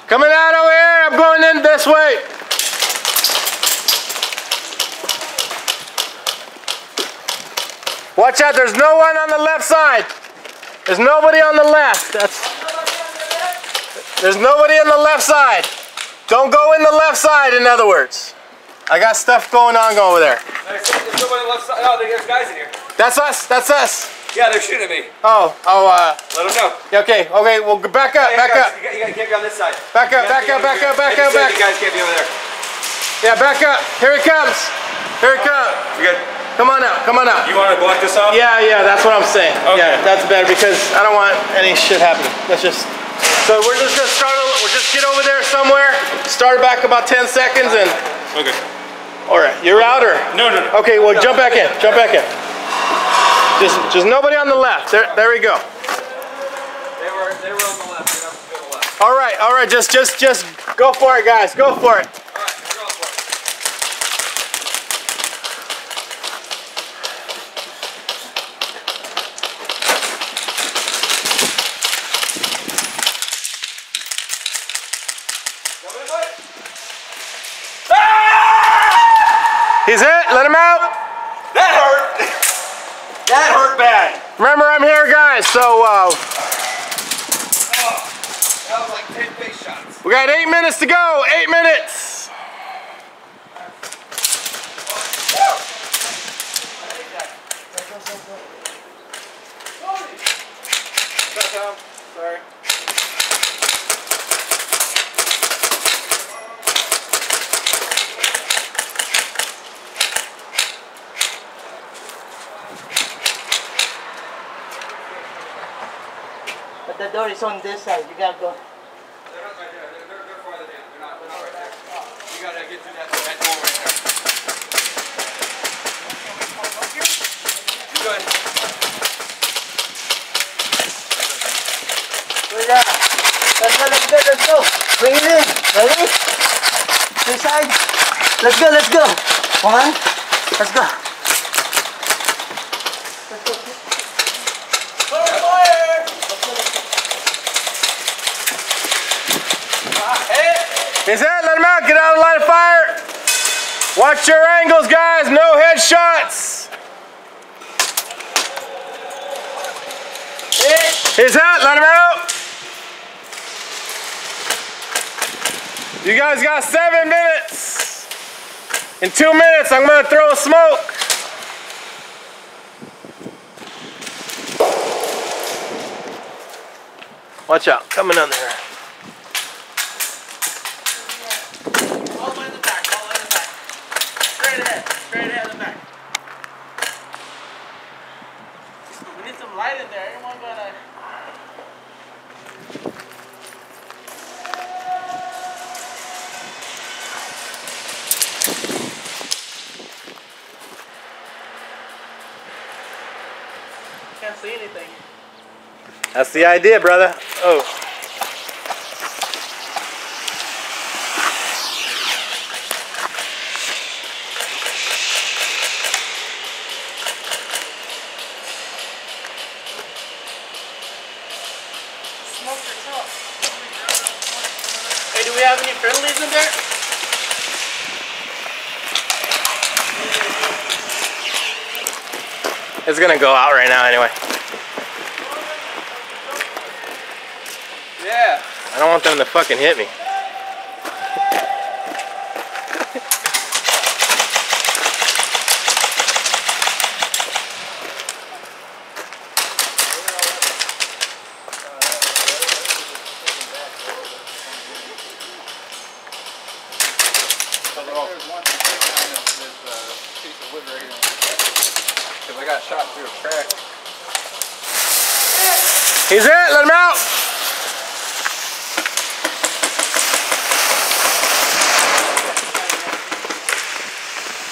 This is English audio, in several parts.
Coming out over here, I'm going in this way. Watch out, there's no one on the left side. There's nobody on the left. There's nobody on the left side. Don't go in the left side, in other words. I got stuff going on over there. There's nobody on the left side. Oh, there's guys in here. That's us, that's us. Yeah, they're shooting at me. Let them know. Okay, well, back up, back up. You can't be on this side. Back up, back up, back up, back up, back up. You guys can't be over there. Yeah, back up. Here he comes. Here he comes. You good? Come on out, come on out. You want to block this off? Yeah, that's what I'm saying. Okay. Yeah, that's better because I don't want any shit happening. Let's just, so we're just gonna start, we'll just get over there somewhere, start back about 10 seconds and. Okay. All right, you're out or? No. Okay, well jump back in, jump back in. Just nobody on the left, there we go. They were on the left, they have to go to the left. All right, just go for it guys, go for it. He's hit, let him out. That hurt. That hurt bad. Remember, I'm here, guys, so that was like 10 face shots. we got 8 minutes to go, 8 minutes. Sorry. But the door is on this side. You gotta go. They're not right there. They're farther down. They're not right there. You gotta get through that door right there. You good? Good job. Let's go. Bring it in. Ready? This side. Let's go. One. Let's go. He's hit, let him out, get out of the line of fire. Watch your angles, guys, no headshots. He's hit, let him out. You guys got 7 minutes. In 2 minutes, I'm gonna throw a smoke. Watch out, coming under here. Straight ahead in the back. We need some light in there. Everyone gonna. Can't see anything. That's the idea, brother. Oh. Hey, do we have any friendlies in there? It's gonna go out right now anyway. Yeah. I don't want them to fucking hit me. Because I got shot through a crack. He's hit, let him out.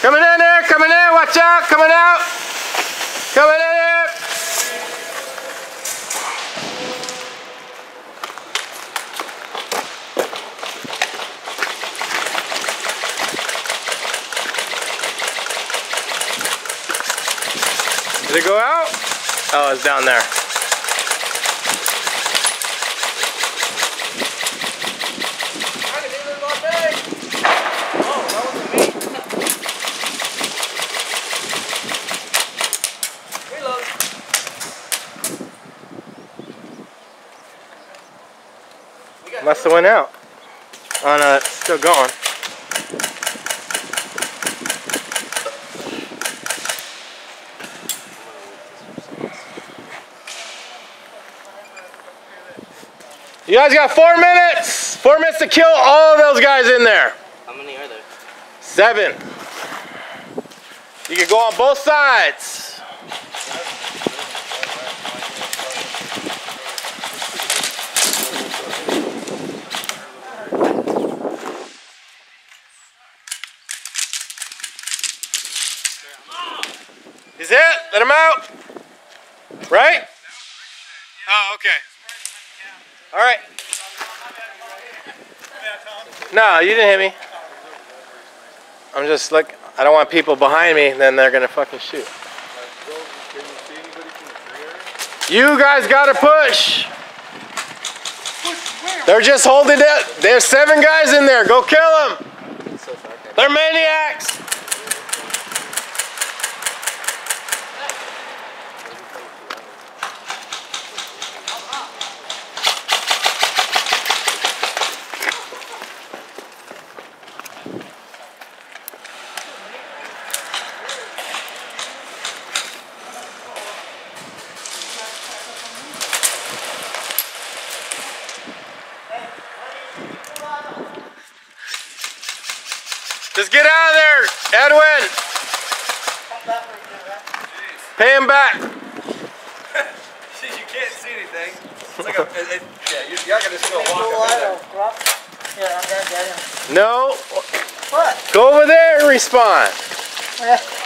Coming in there, coming in, watch out, coming out. Coming in here. Did it go out? Oh, it's down there. Must have went out. Oh no, it's still going. You guys got 4 minutes. 4 minutes to kill all of those guys in there. How many are there? 7. You can go on both sides. He's hit. Let him out. Right? Oh, okay. All right. No, you didn't hit me. I'm just like, I don't want people behind me, then they're gonna fucking shoot. You guys gotta push. They're just holding it. There's 7 guys in there. Go kill them. They're maniacs. Just get out of there, Edwin. Pay him back. You can't see anything. It's like you're gonna still walk up in there. Yeah, I'm gonna get him. No. What? Go over there and respawn. I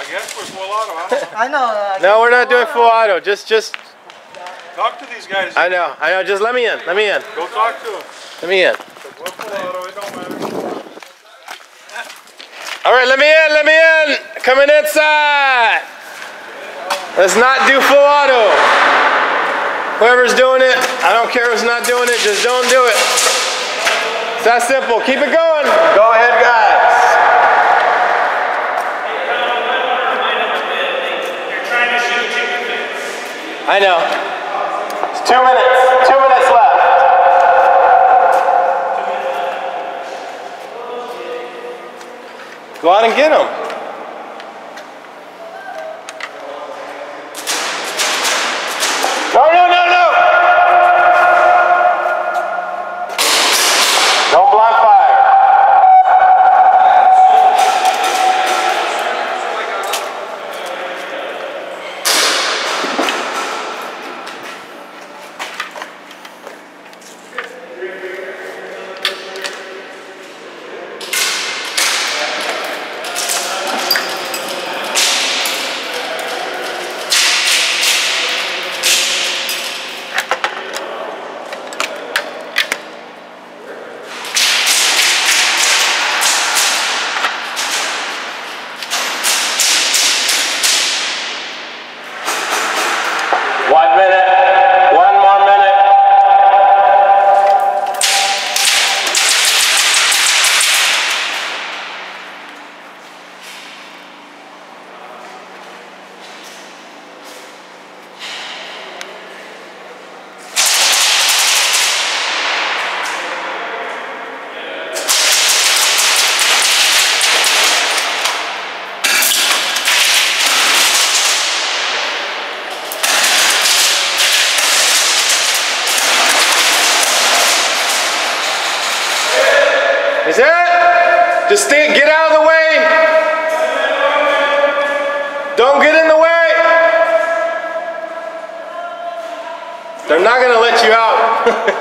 guess we're full auto. I know. No, we're not doing full auto. Just. Talk to these guys. I know. Just let me in. Let me in. Go talk to them. Let me in. We're full auto. It don't matter. All right, let me in. Let me in. Coming inside. Let's not do full auto. Whoever's doing it, I don't care who's not doing it. Just don't do it. It's that simple. Keep it going. Go ahead, guys. I know. It's 2 minutes. 2 minutes left. Go out and get them. No, no, no, no. Don't blind fire. Is that? Just get out of the way. Don't get in the way. They're not gonna let you out.